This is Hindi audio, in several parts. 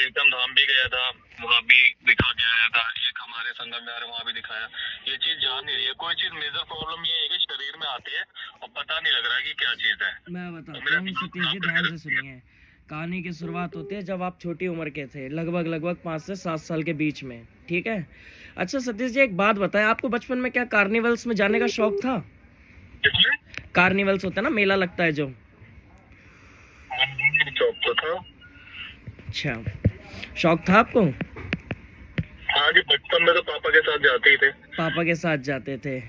प्रीतम धाम भी गया था, वहाँ भी दिखा के आया था। एक हमारे संगम में वहाँ भी दिखाया। ये चीज जान नहीं रही है, कोई चीज मेजर प्रॉब्लम ये है कि शरीर में आती है और पता नहीं लग रहा है कि क्या चीज है। मैं बताता हूँ सतीश जी, ध्यान से सुनिए। कहानी की शुरुआत होती है जब आप छोटी उम्र के थे, लगभग 5 से 7 साल के बीच में, ठीक है। अच्छा सतीश जी, एक बात बताएं, आपको बचपन में क्या कार्निवल्स में जाने का शौक था? कार्निवल्स होता है ना, मेला लगता है जो। शौक तो था। अच्छा, शौक था आपको? हाँ जी, बचपन में तो पापा के साथ जाते ही थे। पापा के साथ जाते थे।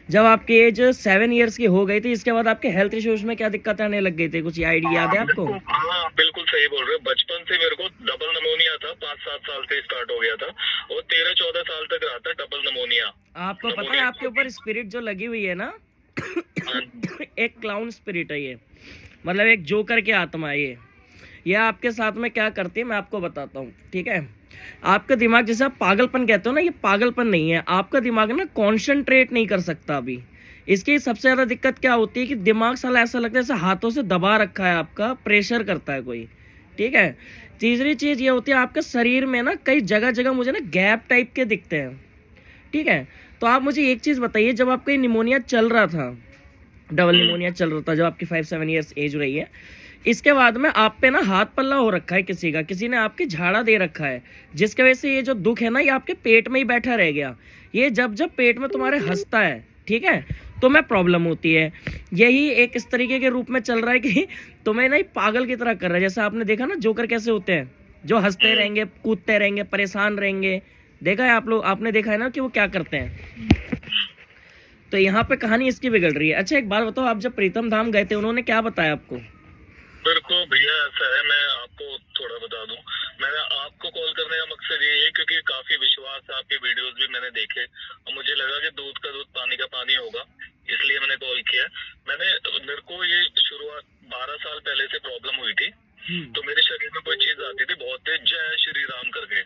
जब आपकी एज 7 ईयर्स की हो गई थी, इसके बाद आपके हेल्थ इश्यूज में क्या दिक्कत आने लग गई थी? कुछ आइडिया याद है आपको? हाँ बिल्कुल सही बोल रहे हो। बचपन से मेरे को डबल नमोनिया था, 5-7 साल से स्टार्ट हो गया था और 13-14 साल तक रहा था डबल नमोनिया। आपको पता है आपके ऊपर स्पिरिट जो लगी हुई है ना, एक क्लाउन स्पिरिट है ये, मतलब एक जोकर की आत्मा है ये आपके साथ में क्या करती है मैं आपको बताता हूँ, ठीक है। आपका दिमाग, जैसे आप पागलपन कहते हो ना, ये पागलपन नहीं है। आपका दिमाग ना कॉन्सेंट्रेट नहीं कर सकता अभी। इसकी सबसे ज़्यादा दिक्कत क्या होती है कि दिमाग साला ऐसा लगता है जैसे हाथों से दबा रखा है, आपका प्रेशर करता है कोई, ठीक है। तीसरी चीज़ ये होती है, आपके शरीर में ना कई जगह जगह मुझे ना गैप टाइप के दिखते हैं, ठीक है। तो आप मुझे एक चीज़ बताइए, जब आपका निमोनिया चल रहा था, डबल निमोनिया चल रहा था, जब आपकी 5-7 ईयर्स एज रही है, इसके बाद में आप पे ना हाथ पल्ला हो रखा है किसी का, किसी ने आपकी झाड़ा दे रखा है, जिसकी वजह से ये जो दुख है ना, ये आपके पेट में ही बैठा रह गया। ये जब जब पेट में तुम्हारे हंसता है, ठीक है, तो मैं प्रॉब्लम होती है। यही एक इस तरीके के रूप में चल रहा है कि तुम्हें ना पागल की तरह कर रहा है। जैसे आपने देखा ना जोकर कैसे होते हैं, जो हंसते रहेंगे, कूदते रहेंगे, परेशान रहेंगे। देखा है आप लोग, आपने देखा है ना कि वो क्या करते हैं। तो यहाँ पे कहानी इसकी बिगड़ रही है। अच्छा एक बात बताओ, आप जब प्रीतम धाम गए थे, उन्होंने क्या बताया आपको? मेरे को भैया ऐसा है, मैं आपको थोड़ा बता दूं। मैंने आपको कॉल करने का मकसद ये है क्योंकि काफी विश्वास है, आपके वीडियोस भी मैंने देखे और मुझे लगा कि दूध का दूध पानी का पानी होगा, इसलिए मैंने कॉल किया। मेरे को ये शुरुआत 12 साल पहले से प्रॉब्लम हुई थी। तो मेरे शरीर में कोई चीज आती थी बहुत तेज, जय श्री राम करके,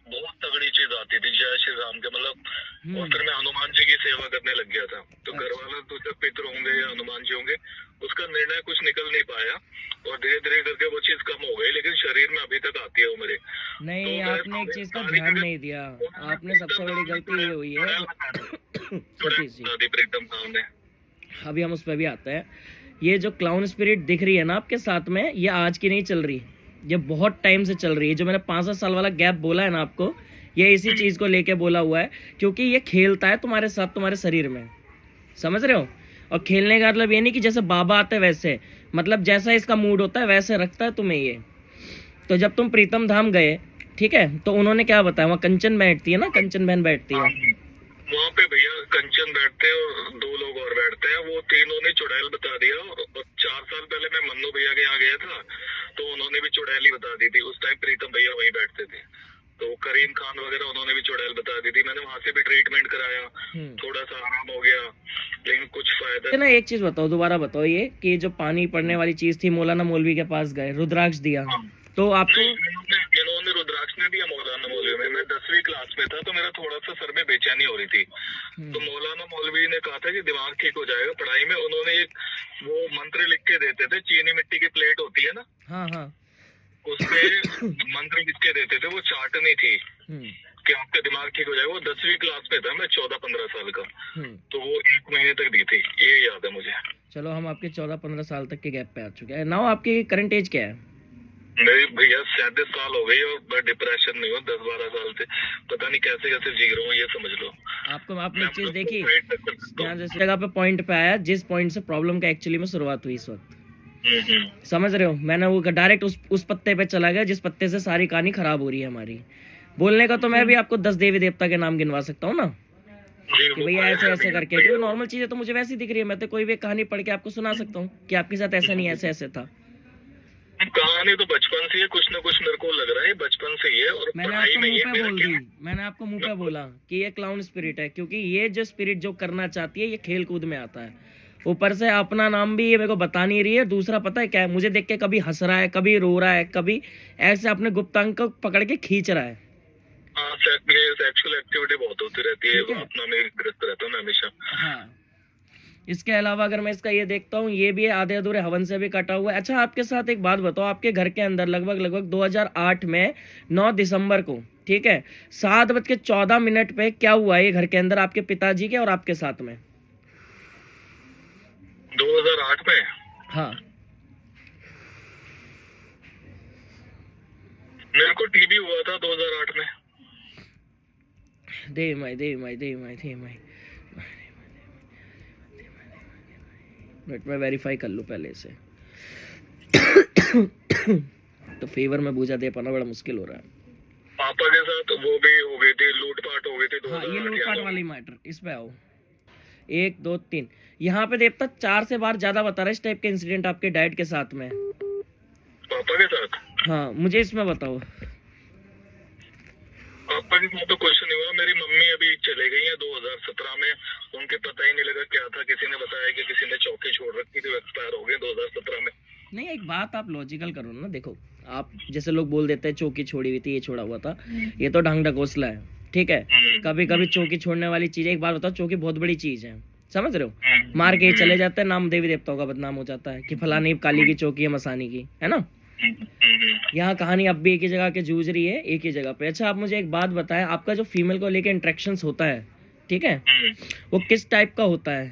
बहुत तगड़ी चीज आती थी, जय श्री राम के मतलब। और फिर मैं हनुमान जी की सेवा करने लग गया था। तो घर वाले तो जब पितर होंगे या हनुमान जी होंगे, उसका निर्णय कुछ निकल नहीं पाया और धीरे धीरे करके वो चीज कम हो गई, लेकिन शरीर में अभी तक आती है वो मेरे। नहीं, तो आपने एक चीज का ध्यान नहीं दिया। आपने सबसे बड़ी गलती ये हुई है सतीश जी, प्रीतम धाम ने। अभी हम उस पर भी आते हैं। ये जो क्लाउन स्पिरिट दिख रही है ना आपके साथ में, ये आज की नहीं चल रही, ये बहुत टाइम से चल रही है। जो मैंने 5-7 साल वाला गैप बोला है ना आपको, ये इसी चीज को लेके बोला हुआ है, क्योंकि ये खेलता है तुम्हारे साथ, तुम्हारे शरीर में, समझ रहे हो। और खेलने का मतलब ये नहीं कि जैसे बाबा आते वैसे, मतलब जैसा इसका मूड होता है वैसे रखता है तुम्हें ये। तो जब तुम प्रीतम धाम गए, ठीक है, तो उन्होंने क्या बताया? वहाँ कंचन बैठती है ना, कंचन बहन बैठती है वहाँ पे भैया। कंचन बैठते हैं और 2 लोग और बैठते हैं, वो तीनों ने चुड़ैल बता दिया। और 4 साल पहले मैं मन्नू भैया के यहाँ गया था, तो उन्होंने भी चुड़ैल ही बता दी थी। उस टाइम प्रीतम भैया वहीं बैठते थे, तो करीम खान वगैरह उन्होंने भी चुड़ैल बता दी थी। मैंने वहां से भी ट्रीटमेंट कराया, थोड़ा सा आराम हो गया, लेकिन कुछ फायदा ना। एक चीज बताओ, दोबारा बताओ, ये कि जो पानी पड़ने वाली चीज थी, मौलाना मौलवी के पास गए, रुद्राक्ष दिया, तो आपको? इन्होंने रुद्राक्ष ने दिया मौलाना मौलवी में। मैं 10वीं क्लास में था, तो मेरा थोड़ा सा सर में बेचैनी हो रही थी। तो मौलाना मौलवी ने कहा था कि दिमाग ठीक हो जाएगा पढ़ाई में। उन्होंने एक वो मंत्र लिख के देते थे, चीनी मिट्टी की प्लेट होती है ना, हाँ हाँ, उस पे मंत्र लिख के देते थे, वो चाटनी थी कि आपका दिमाग ठीक हो जाएगा। वो 10वीं क्लास में था, मैं 14-15 साल का। तो वो 1 महीने तक दी थी, ये याद है मुझे। चलो हम आपके 14-15 साल तक के गैप पे आ चुके हैं। नाउ आपकी करंट एज क्या है? मेरी भैया 37 साल हो गई और मैं डिप्रेशन में हूँ 10-12 साल से। पता नहीं कैसे कैसे जी रहा हूँ, ये समझ लो। आपने एक चीज देखी, यहाँ जिस जगह पे पॉइंट पे आया, जिस पॉइंट से प्रॉब्लम का एक्चुअली में शुरुआत हुई इस वक्त, समझ रहे हो। मैंने वो डायरेक्ट उस पत्ते पे चला गया जिस पत्ते से सारी कहानी खराब हो रही है हमारी। बोलने का तो मैं भी आपको 10 देवी देवता के नाम गिनवा सकता हूँ ना, कि भैया ऐसे ऐसे करके। क्योंकि नॉर्मल चीजें तो मुझे वैसी दिख रही है, मैं तो कोई भी कहानी पढ़ के आपको सुना सकता हूँ कि आपके साथ ऐसा नहीं, ऐसे ऐसे था। कहानी तो बचपन से है, कुछ ना कुछ मेरे को लग रहा है बचपन से ही है। और मैंने आपको मुंह पे बोल दी, मैंने आपको मुंह पे बोला कि ये क्लाउन स्पिरिट है, क्योंकि ये जो स्पिरिट जो करना चाहती है, ये खेल कूद में आता है। ऊपर से अपना नाम भी ये मेरे को बता नहीं रही है। दूसरा पता है क्या है, मुझे देख के कभी हंस रहा है, कभी रो रहा है, कभी ऐसे अपने गुप्तांग को पकड़ के खींच रहा है। सेक्सुअल एक्टिविटी बहुत होती रहती है, अपना में ग्रस्त रहता हूँ मैं हमेशा। हाँ, इसके अलावा अगर मैं इसका ये देखता हूँ, ये भी आधे अधूरे हवन से भी कटा हुआ है। अच्छा आपके साथ एक बात बताओ, आपके घर के अंदर लगभग 2008 में 9 दिसंबर को, ठीक है, 7:14 पे क्या हुआ है घर के अंदर आपके पिताजी के और आपके साथ में? 2008 में? हाँ, मेरे को टीबी हुआ था 2008 में। दे माई मिनट में वेरीफाई कर लूँ पहले से। तो फेवर में पूजा दे पाना बड़ा मुश्किल हो रहा है। पापा के साथ वो भी हो गई थी, लूटपाट हो गई थी 2008। हाँ, ये लूटपाट वाली मैटर, इस पे आओ। 1 2 3 यहाँ पे देवता 4 से बार ज्यादा बता रहा है इस टाइप के इंसिडेंट आपके डैड के साथ में। पापा के साथ? हाँ, मुझे इसमें बताओ। पापा के साथ तो कुछ नहीं हुआ। मेरी मम्मी अभी चले गई है 2017 में, उनके पता ही नहीं लगा क्या था। किसी ने बताया कि किसी ने चौकी छोड़ रखी थी, वो एक्सपायर हो गए 2017 में। नहीं, एक बात आप लॉजिकल करो ना। देखो, आप जैसे लोग बोल देते हैं चौकी छोड़ी हुई थी, ये छोड़ा हुआ था, ये तो ढंग ढकोसला है, ठीक है। कभी कभी चौकी छोड़ने वाली चीज है। एक बात बताओ, चौकी बहुत बड़ी चीज है, समझ रहे हो। मार के चले जाते हैं, नाम देवी देवताओं का बदनाम हो जाता है कि फलानी काली की चौकी है, मसानी की, है ना। यहाँ कहानी अब भी एक ही जगह के जूझ रही है, एक ही जगह पे। अच्छा, आप मुझे एक बात बताएं, आपका जो फीमेल को लेके इंटरेक्शंस होता है, ठीक है, वो किस टाइप का होता है?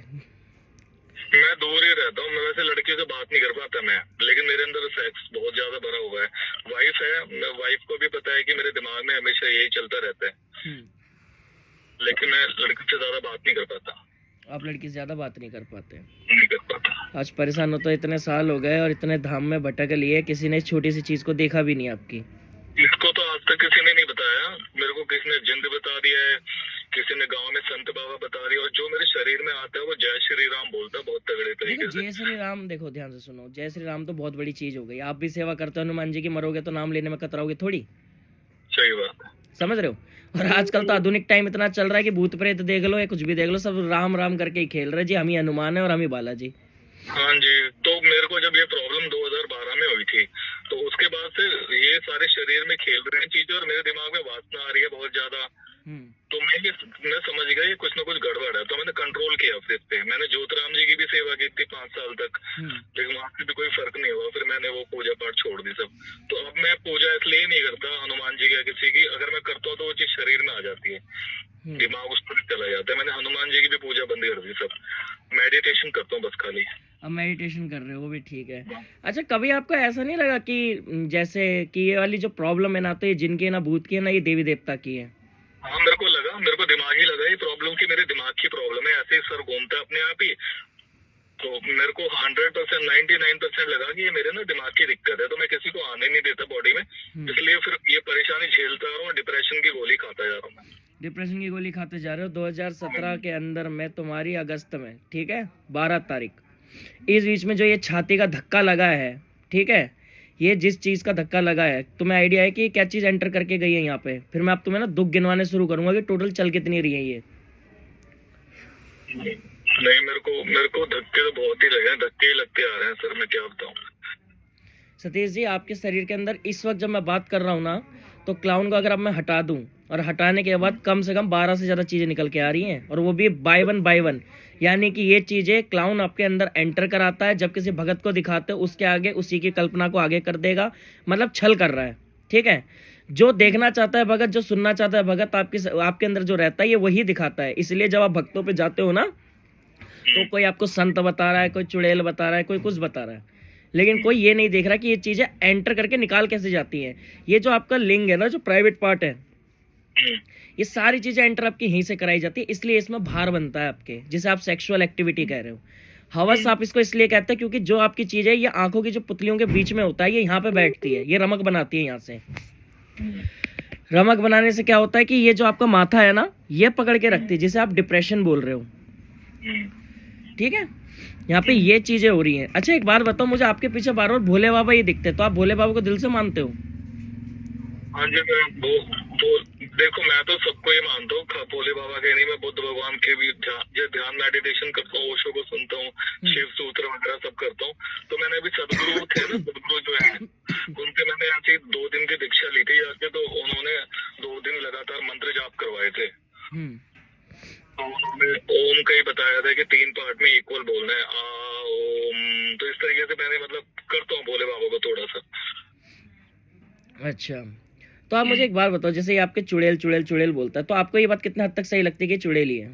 मैं दूर ही रहता हूँ। मैं वैसे लड़कियों से बात नहीं कर पाता मैं, लेकिन मेरे अंदर सेक्स बहुत ज्यादा भरा हुआ है। वाइफ है, वाइफ को भी पता है कि मेरे दिमाग में हमेशा यही चलता रहता है, लेकिन मैं लड़की से ज्यादा बात नहीं कर पाता। आप लड़की से ज्यादा बात नहीं कर पाते? नहीं कर पाता। आज परेशान हो तो इतने साल हो गए और इतने धाम में भटक लिए, किसी ने इस छोटी सी चीज को देखा भी नहीं आपकी। इसको तो आज तक किसी ने नहीं बताया मेरे को। किसी ने जिंद बता दिया है, किसी ने गांव में संत बाबा बता दिया, और जो मेरे शरीर में आता है वो जय श्री राम बोलता है बहुत तगड़े तरीके से। जय श्री राम, देखो ध्यान से सुनो, जय श्री राम तो बहुत बड़ी चीज हो गई। आप भी सेवा करते हो हनुमान जी की, मरोगे तो नाम लेने में कतराओगे थोड़ी, सही बात, समझ रहे हो। और आजकल तो आधुनिक टाइम इतना चल रहा है कि भूत प्रेत देख लो या कुछ भी देख लो, सब राम राम करके ही खेल रहे जी, हम ही हनुमान है और हम ही बालाजी। हाँ जी। तो मेरे को जब ये प्रॉब्लम 2012 में हुई थी, तो उसके बाद से ये सारे शरीर में खेल रहे हैं चीजें, और मेरे दिमाग में वासना आ रही है बहुत ज्यादा। तो मैं समझ गया ये कुछ ना कुछ गड़बड़ है। तो मैंने कंट्रोल किया फिर पे। मैंने ज्योतिराम जी की भी सेवा की थी 5 साल तक, लेकिन वहां से भी कोई फर्क नहीं हुआ। फिर मैंने वो पूजा पाठ छोड़ दी सब। तो अब मैं पूजा इसलिए नहीं करता हनुमान जी की या किसी की। अगर मैं करता हूँ तो वो चीज शरीर में आ जाती है, दिमाग उस पर चला जाता है। मैंने हनुमान जी की भी पूजा बंद कर दी सब। मेडिटेशन करता हूँ बस खाली। अब मेडिटेशन कर रहे हो, वो भी ठीक है। अच्छा, कभी आपको ऐसा नहीं लगा कि जैसे कि ये वाली जो प्रॉब्लम है ना, तो ये जिनकी है ना, भूत की है ना, ये देवी देवता की है? हाँ, मेरे को लगा, मेरे को दिमाग ही लगा ये प्रॉब्लम की मेरे दिमाग की प्रॉब्लम है। ऐसे ही सर घूमता है अपने आप ही। तो मेरे को 100% 99% लगा कि ये मेरे ना दिमाग की दिक्कत है। तो मैं किसी को आने नहीं देता बॉडी में, इसलिए फिर ये परेशानी झेलता रहा हूँ। डिप्रेशन की गोली खाता जा रहा हूँ। डिप्रेशन की गोली खाते जा रहे हो। 2017 के अंदर में तुम्हारी अगस्त में, ठीक है, 12 तारीख, इस बीच में जो ये छाती का धक्का लगा है, ठीक है, ये जिस चीज का धक्का लगा है, तुम्हें आइडिया है कि क्या चीज एंटर करके गई है यहाँ पे? फिर मैं अब तुम्हें ना दुख गिनवाने शुरू करूंगा कि टोटल चल कितनी रही है ये। नहीं, मेरे को धक्के तो बहुत ही लगे हैं, धक्के ही लगते आ रहे हैं सर, मैं क्या बताऊं। सतीश जी, आपके शरीर के अंदर इस वक्त जब मैं बात कर रहा हूँ ना, तो क्लाउन को अगर अब मैं हटा दूं, और हटाने के बाद कम से कम 12 से ज्यादा चीजें निकल के आ रही हैं, और वो भी बाय वन। यानी कि ये चीजें क्लाउन आपके अंदर एंटर कराता है, जब किसी भगत को दिखाते हो उसके आगे उसी की कल्पना को आगे कर देगा, मतलब छल कर रहा है, ठीक है। जो देखना चाहता है भगत, जो सुनना चाहता है भगत, आपके अंदर जो रहता है ये वही दिखाता है। इसलिए जब आप भक्तों पे जाते हो ना, तो कोई आपको संत बता रहा है, कोई चुड़ैल बता रहा है, कोई कुछ बता रहा है, लेकिन कोई ये नहीं देख रहा कि ये चीजें एंटर करके निकाल कैसे जाती हैं। ये जो आपका लिंग है ना, जो प्राइवेट पार्ट है, ये सारी चीजें एंटर आपकी यहीं से कराई जाती है, इसलिए इसमें भार बनता है आपके, जिसे आप सेक्सुअल एक्टिविटी कह रहे हो। हवस आप इसको इसलिए कहते हैं क्योंकि जो आपकी चीज है ये आंखों की जो पुतलियों के बीच में होता है, ये यहाँ पे बैठती है, ये रमक बनाती है यहाँ से। रमक बनाने से क्या होता है कि ये जो आपका माथा है ना, ये पकड़ के रखती है, जिसे आप डिप्रेशन बोल रहे हो, ठीक है। यहाँ पे ये चीजें हो रही हैं। अच्छा, एक बात बताओ मुझे, आपके पीछे बार बार भोले बाबा ये दिखते हैं, तो आप भोले बाबा को दिल से मानते हो? हाँ जी, देखो मैं तो सबको ही मानता हूँ, भोले बाबा के नहीं, मैं बुद्ध भगवान के भी ध्यान मेडिटेशन करता हूँ, ओशो को सुनता हूँ, शिव सूत्र वगैरह सब करता हूँ। तो मैंने अभी सदगुरु थे ना, सदगुरु जो है, उनसे मैंने ऐसे 2 दिन की दीक्षा ली थी जाके। तो उन्होंने 2 दिन लगातार मंत्र जाप करवाए थे। तो उन्होंने ओम का ही बताया था कि 3 पार्ट में इक्वल बोलना है, आ ओम, तो इस तरीके से मैंने मतलब करता हूँ भोले बाबा को थोड़ा सा। अच्छा, तो आप मुझे एक बात बताओ, जैसे ये आपके चुड़ैल चुड़ैल चुड़ैल बोलता है, तो आपको ये बात कितना हद तक सही लगती है कि चुड़ैल ही है?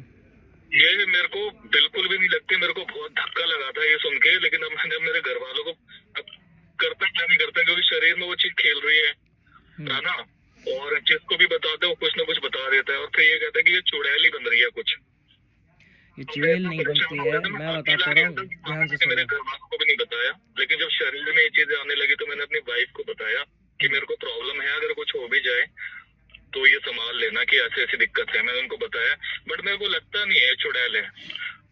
ये मेरे को बिल्कुल भी नहीं लगती, मेरे को बहुत धक्का लगा था ये सुन के, लेकिन अब मैंने मेरे घर वालों को, अब करता क्या नहीं करता, क्योंकि शरीर में वो चीज खेल रही है ना, और जिसको भी बताते हो कुछ ना कुछ बता देता है, और फिर ये कहता है कि ये चुड़ैल ही बन रही है कुछ। ये चुड़ैल नहीं बनती है, मैं बताता रहा हूँ, ध्यान से मेरे सुनो। घर वालों को भी नहीं बताया, लेकिन जब शरीर में ये चीजें आने लगी तो मैंने अपनी वाइफ को बताया कि मेरे को प्रॉब्लम है, अगर कुछ हो भी जाए तो ये संभाल लेना कि ऐसी ऐसी दिक्कत है। मैंने उनको बताया, बट मेरे को लगता नहीं है चुड़ैल है,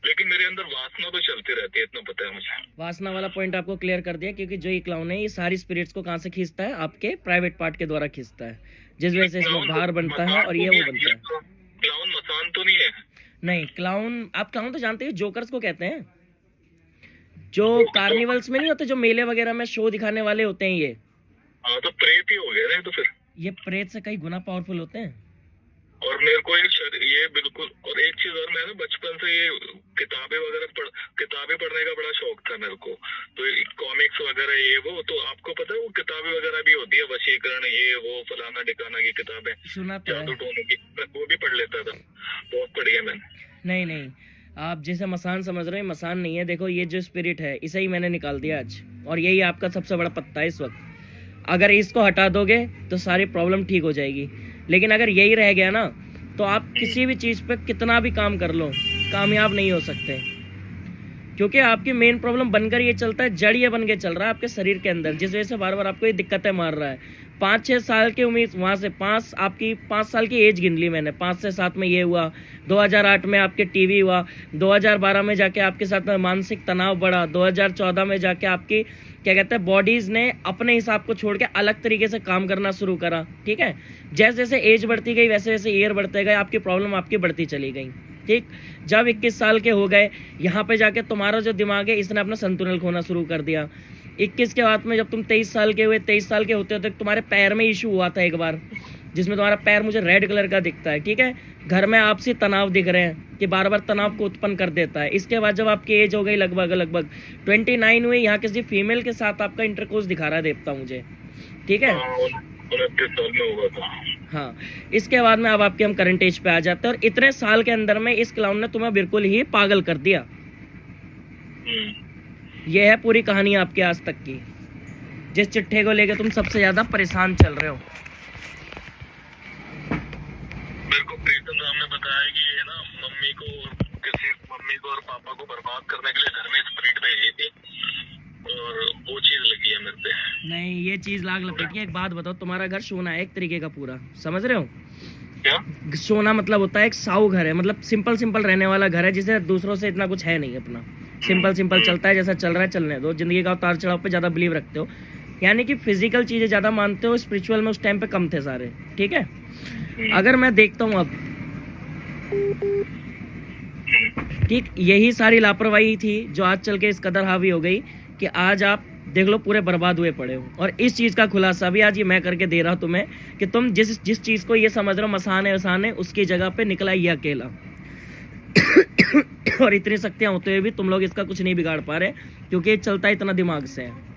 लेकिन मेरे अंदर वासना तो चलती रहती है, इतना पता है मुझे। वासना वाला पॉइंट आपको क्लियर कर दिया, क्योंकि जो ये क्लाउन है ये सारी स्पिरिट्स को कहाँ से खींचता है? आपके प्राइवेट पार्ट के द्वारा खींचता है, जिस वजह से इसमें भार बनता है और ये वो बनता है। क्लाउन मसान तो नहीं है? नहीं, क्लाउन, आप क्लाउन तो जानते हैं, जोकर्स को कहते हैं, जो कार्निवल्स में नहीं होते, जो मेले वगैरह में शो दिखाने वाले होते हैं ये। हाँ, तो प्रेत ही हो गया ना तो फिर। ये प्रेत से कई गुना पावरफुल होते हैं। और मेरे को ये बिल्कुल, और एक चीज और, मैं ना बचपन से ये किताबें पढ़ने का बड़ा शौक था मेरे को, तो कॉमिक्स वगैरह ये वो, तो आपको पता है वो किताबें वगैरह भी होती है, वशीकरण ये वो फलाना ढिकाना की किताबें, सुना तो है। जादू टोने की, वो भी पढ़ लेता था, बहुत पढ़ी है मैंने। नहीं नहीं, आप जैसे मसान समझ रहे हो, मसान नहीं है। देखो ये जो स्पिरिट है इसे ही मैंने निकाल दिया आज, और यही आपका सबसे बड़ा पत्ता है इस वक्त। अगर इसको हटा दोगे तो सारी प्रॉब्लम ठीक हो जाएगी, लेकिन अगर यही रह गया ना तो आप किसी भी चीज़ पे कितना भी काम कर लो कामयाब नहीं हो सकते, क्योंकि आपकी मेन प्रॉब्लम बनकर ये चलता है, जड़ ये बन के चल रहा है आपके शरीर के अंदर, जिस वजह से बार बार आपको ये दिक्कतें मार रहा है। 5-6 साल की उम्मीद, वहाँ से 5 साल की एज गिन ली मैंने, 5 से 7 में ये हुआ, 2008 में आपके टीवी हुआ, 2012 में जाके आपके साथ में मानसिक तनाव बढ़ा, 2014 में जाके आपकी क्या कहते हैं बॉडीज़ ने अपने हिसाब को छोड़ के अलग तरीके से काम करना शुरू करा। ठीक है, जैसे जैसे एज बढ़ती गई वैसे वैसे ईयर बढ़ते गए, आपकी प्रॉब्लम आपकी बढ़ती चली गई। ठीक, जब 21 साल के हो गए, यहाँ पे जाके तुम्हारा जो दिमाग है इसने अपना संतुलन खोना शुरू कर दिया। 21 के बाद में जब तुम 23 साल के हुए, 23 साल के होते होते तुम्हारे पैर में इशू हुआ था एक बार, जिसमें तुम्हारा पैर मुझे रेड कलर का दिखता है। ठीक है, घर में आपसी तनाव दिख रहे हैं कि बार बार तनाव को उत्पन्न कर देता है। इसके बाद जब आपकी एज हो गई लगभग 29 हुई, यहाँ किसी फीमेल के साथ आपका इंटरकोर्स दिखा रहा है देवता मुझे। ठीक है, 29 साल में होगा था। हाँ, इसके बाद में अब आपके हम करंट एज पे आ जाते हैं, और इतने साल के अंदर में इस क्लाउन ने तुम्हें बिल्कुल ही पागल कर दिया। ये है पूरी कहानी आपके आज तक की, जिस चिट्ठे को लेकर तुम सबसे ज्यादा परेशान चल रहे हो। मेरे को प्रीतम राम ने बताया कि ये ना मम्मी को और पापा को बर्बाद करने के लिए घर में स्प्रिट भेजी थी, और वो चीज लगी है मेरे पे। नहीं, ये चीज लाग लपेट की। एक बात बताओ, तुम्हारा घर सोना है एक तरीके का पूरा, समझ रहे हो? क्या सोना मतलब होता है एक साऊ घर है, मतलब सिंपल रहने वाला घर है, जिसे दूसरों से इतना कुछ है नहीं, अपना सिंपल चलता है, जैसा चल रहा है चलने दो। जिंदगी का उतार चढ़ाव पे ज्यादा बिलीव रखते हो, यानी कि फिजिकल चीजें ज्यादा मानते हो, स्पिरिचुअल में उस टाइम पे कम थे सारे। ठीक है, अगर मैं देखता हूँ अब, ठीक, यही सारी लापरवाही थी जो आज चल के इस कदर हावी हो गई कि आज आप देख लो पूरे बर्बाद हुए पड़े हो। और इस चीज़ का खुलासा भी आज ये मैं करके दे रहा हूँ तुम्हें, कि तुम जिस चीज़ को ये समझ रहे हो मसान है वसान है, उसकी जगह पे निकला ये अकेला। और इतनी शक्तियाँ होते हुए भी तुम लोग इसका कुछ नहीं बिगाड़ पा रहे, क्योंकि ये चलता इतना दिमाग से है।